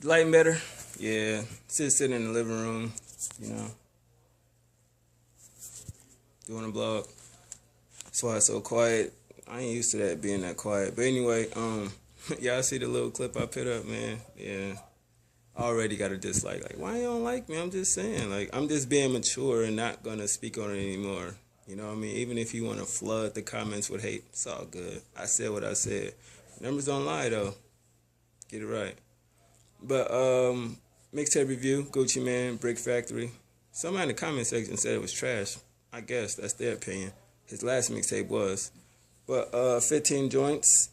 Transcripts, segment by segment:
Lighting better? Yeah. Sitting in the living room, you know, doing a blog. That's why it's so quiet. I ain't used to that being that quiet. But anyway, y'all see the little clip I put up, man? Yeah. I already got a dislike. Like, why you don't like me? I'm just saying. Like, I'm just being mature and not gonna speak on it anymore. You know what I mean? Even if you want to flood the comments with hate, it's all good. I said what I said. Numbers don't lie though. Get it right. But mixtape review, Gucci Man, Brick Factory. Somebody in the comment section said it was trash. I guess that's their opinion. His last mixtape was. But 15 joints.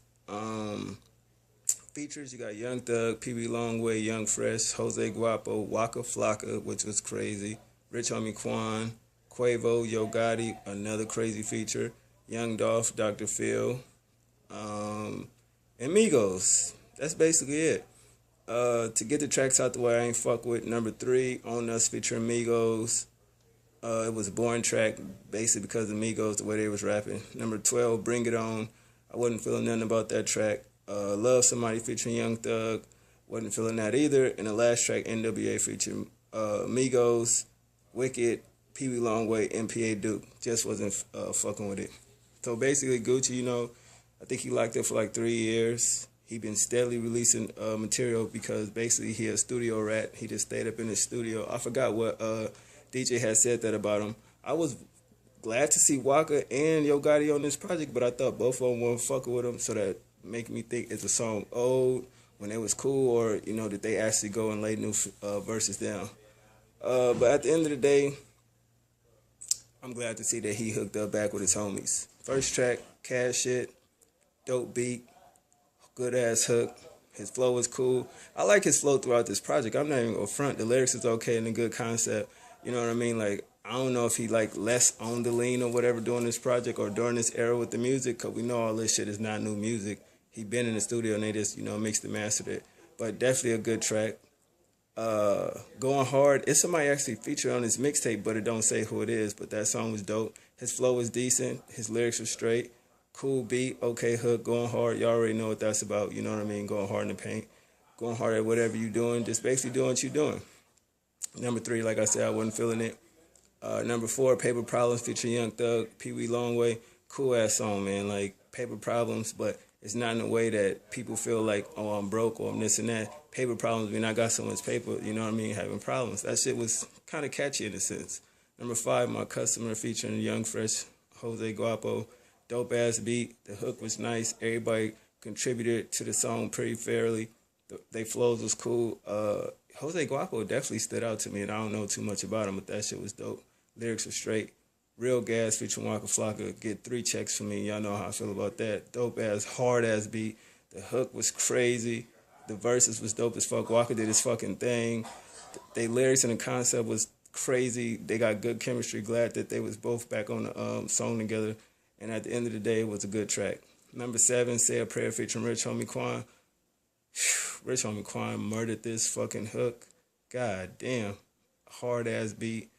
Features, you got Young Thug, PB Longway, Young Fresh, Jose Guapo, Waka Flocka, which was crazy, Rich Homie Quan, Quavo, Yo Gotti, another crazy feature, Young Dolph, Dr. Phil, and Migos. That's basically it. To get the tracks out the way I ain't fuck with, number 3, On Us featuring Migos. It was a boring track, basically because of Migos, the way they was rapping. Number 12, Bring It On. I wasn't feeling nothing about that track. Love Somebody featuring Young Thug. Wasn't feeling that either. And the last track, NWA featuring Migos, Wicked, Pee Wee Longway, MPA Duke. Just wasn't fucking with it. So basically, Gucci, you know, I think he locked up for like 3 years. He been steadily releasing material because basically he a studio rat. He just stayed up in the studio. I forgot what DJ had said that about him. I was glad to see Waka and Yo Gotti on this project, but I thought both of them weren't fucking with him, so that make me think is the song old when it was cool, or you know, did they actually go and lay new verses down? But at the end of the day, I'm glad to see that he hooked up back with his homies. First track, Cash Shit, dope beat, good ass hook. His flow is cool. I like his flow throughout this project. I'm not even gonna front. The lyrics is okay and a good concept. You know what I mean? Like, I don't know if he like less on the lean or whatever doing this project or during this era with the music, because we know all this shit is not new music. He been in the studio and they just, you know, mixed and mastered it. But definitely a good track. Going Hard. It's somebody actually featured on his mixtape, but it don't say who it is. But that song was dope. His flow was decent. His lyrics were straight. Cool beat. Okay hook. Going hard. Y'all already know what that's about. You know what I mean? Going hard in the paint. Going hard at whatever you're doing. Just basically doing what you're doing. Number 3, like I said, I wasn't feeling it. Number 4, Paper Problems featuring Young Thug, Pee Wee Longway. Cool ass song, man. Like, Paper Problems, but it's not in a way that people feel like, oh, I'm broke or I'm this and that. Paper Problems mean I got so much paper, you know what I mean, having problems. That shit was kind of catchy in a sense. Number 5, My Customer featuring Young Fresh, Jose Guapo. Dope ass beat. The hook was nice. Everybody contributed to the song pretty fairly. They flows was cool. Jose Guapo definitely stood out to me, and I don't know too much about him, but that shit was dope. Lyrics were straight. Real Gas featuring Waka Flocka. Get 3 checks from me. Y'all know how I feel about that. Dope ass, hard ass beat. The hook was crazy. The verses was dope as fuck. Waka did his fucking thing. They lyrics and the concept was crazy. They got good chemistry. Glad that they was both back on the song together. And at the end of the day, it was a good track. Number 7, Say a Prayer featuring Rich Homie Quan. Rich Homie Quan murdered this fucking hook. God damn. Hard ass beat.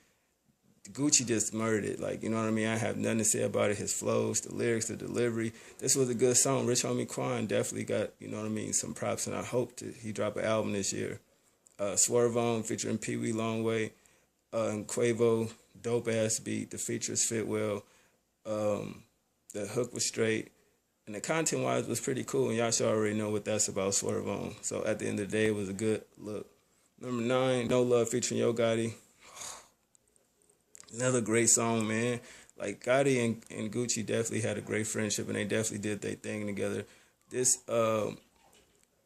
Gucci just murdered it. Like, you know what I mean? I have nothing to say about it. His flows, the lyrics, the delivery. This was a good song. Rich Homie Quan definitely got, you know what I mean, some props, and I hope that he drop an album this year. Swerve On featuring Pee Wee Longway and Quavo. Dope ass beat. The features fit well. The hook was straight. And the content-wise was pretty cool, and y'all should already know what that's about, Swerve On. So at the end of the day, it was a good look. Number 9, No Love featuring Yo Gotti. Another great song, man. Like, Gotti and Gucci definitely had a great friendship, and they definitely did their thing together. This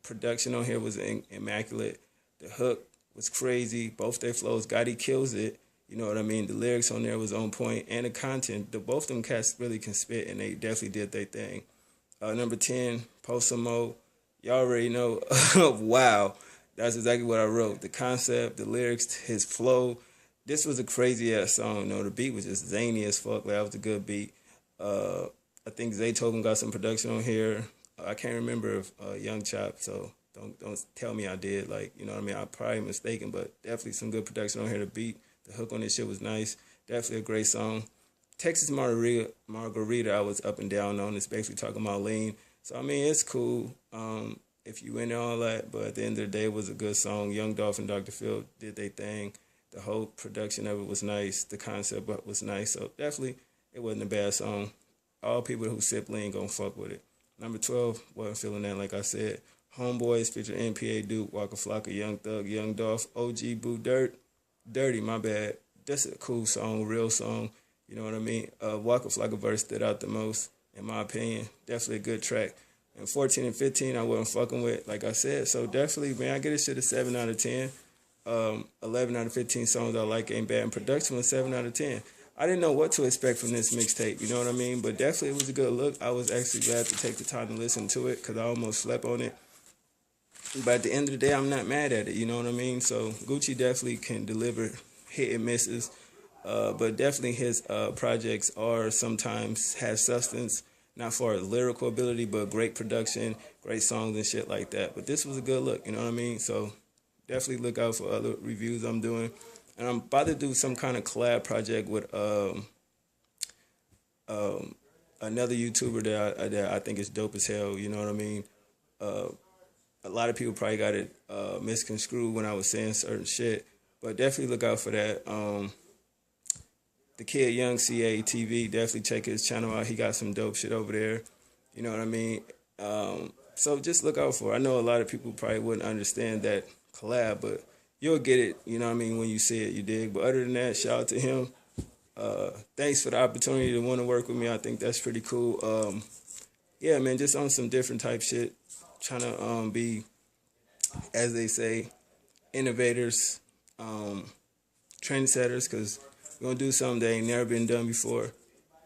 production on here was immaculate. The hook was crazy. Both their flows. Gotti kills it. You know what I mean? The lyrics on there was on point, and the content. Both of them cats really can spit, and they definitely did their thing. Number 10, Post Some Mo. Y'all already know. Wow. That's exactly what I wrote. The concept, the lyrics, his flow. This was a crazy-ass song. You know, the beat was just zany as fuck. Like, that was a good beat. I think Zaytoven got some production on here. I can't remember if Young Chop, so don't tell me I did. Like, you know what I mean? I'm probably mistaken, but definitely some good production on here. The beat, the hook on this shit was nice. Definitely a great song. Texas Margarita, I was up and down on. It's basically talking about lean. So, I mean, it's cool. if you into all that. But at the end of the day, it was a good song. Young Dolph and Dr. Phil did their thing. The whole production of it was nice. The concept was nice. So definitely, it wasn't a bad song. All people who sip lean gonna fuck with it. Number 12, wasn't feeling that, like I said. Homeboys feature NPA Duke, Waka Flocka, Young Thug, Young Dolph, OG Boo Dirty, my bad. That's a cool song, real song. You know what I mean? Waka Flocka verse stood out the most, in my opinion. Definitely a good track. And 14 and 15, I wasn't fucking with, like I said. So definitely, man, I get this shit a 7 out of 10. 11 out of 15 songs I like ain't bad. And production was 7 out of 10. I didn't know what to expect from this mixtape, you know what I mean? But definitely it was a good look. I was actually glad to take the time to listen to it because I almost slept on it. But at the end of the day, I'm not mad at it, you know what I mean? So Gucci definitely can deliver hit and misses. But definitely his projects are sometimes have substance, not for lyrical ability, but great production, great songs and shit like that. But this was a good look, you know what I mean? So definitely look out for other reviews I'm doing. And I'm about to do some kind of collab project with another YouTuber that I think is dope as hell, you know what I mean? A lot of people probably got it misconstrued when I was saying certain shit, but definitely look out for that. The kid Young CA TV, definitely check his channel out. He got some dope shit over there, you know what I mean? So just look out for it. I know a lot of people probably wouldn't understand that collab, but you'll get it, you know what I mean, when you see it, you dig. But other than that, shout out to him. Thanks for the opportunity to want to work with me. I think that's pretty cool. Yeah, man, just on some different type shit. Trying to be, as they say, innovators, trendsetters, because we're going to do something that ain't never been done before.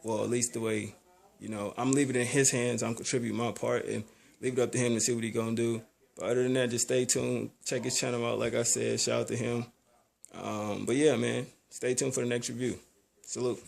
Well, at least the way, you know, I'm leaving it in his hands. I'm contributing my part and leave it up to him to see what he going to do. But other than that, just stay tuned. Check his channel out, like I said. Shout out to him. But yeah, man, stay tuned for the next review. Salute.